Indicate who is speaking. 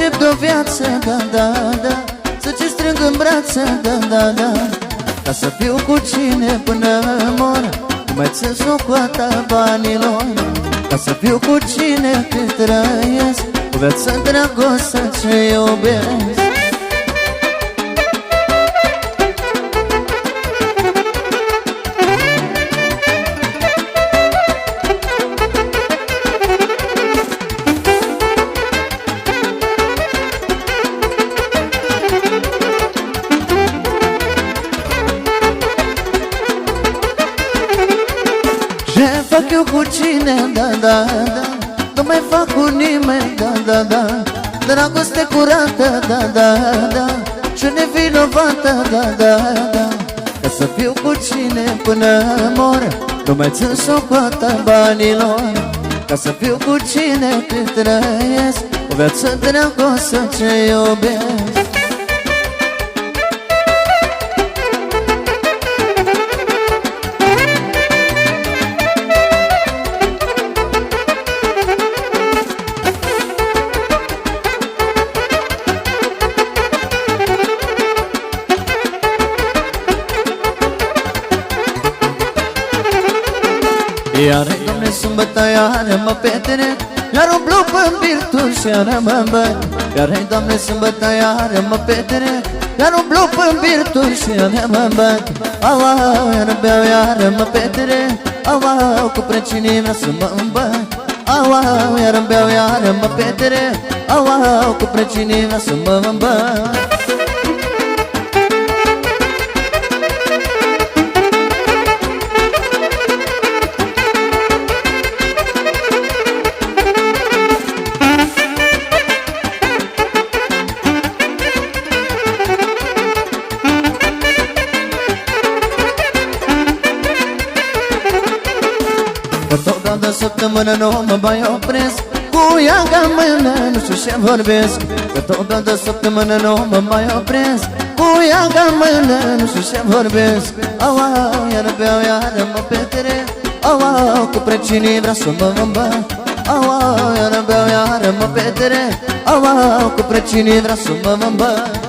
Speaker 1: aștept o viață, da, da, da, să ce strâng în brațe, da, da, da, ca să fiu cu cine până mor, nu mai țin socoata banilor. Ca să fiu cu cine cât trăiesc, o viață dragostea ce iubesc. Ce fac eu cu cine, da, da, da, nu mai fac cu nimeni, da, da, da, dragoste curată, da, da, da, și nevinovată, da, da, da, ca să fiu cu cine până mor, nu mai țin socoata banilor. Ca să fiu cu cine cât trăiesc, o viață dragostea ce iubesc. Iar-i, Doamne, sâmbătă, iară mă petrec, iar umblu pe-n virturi și iară mă îmbăt. Iar-i, Doamne, sâmbătă, iară mă petrec, iar umblu pe-n virturi și iară mă îmbăt. Au, au, iară beau, iară mă petrec, au, au, cu precinii vrea să mă îmbăt. Au, au, iară beau, iară mă petrec, au, au, cu precinii vrea să mă îmbăt. Tot de săptămână nu mă mai opresc, cu ea ca mână nu știu ce vorbesc. Că tot de săptămână nu mă mai opresc, cu ea ca mână nu știu ce vorbesc. Au, au, iară beau, iară mă petrec, au, au, cu precinii vrea să mă îmbăt. Au, au, iară beau, iară mă petrec, au, au, cu precinii vrea să mă îmbăt.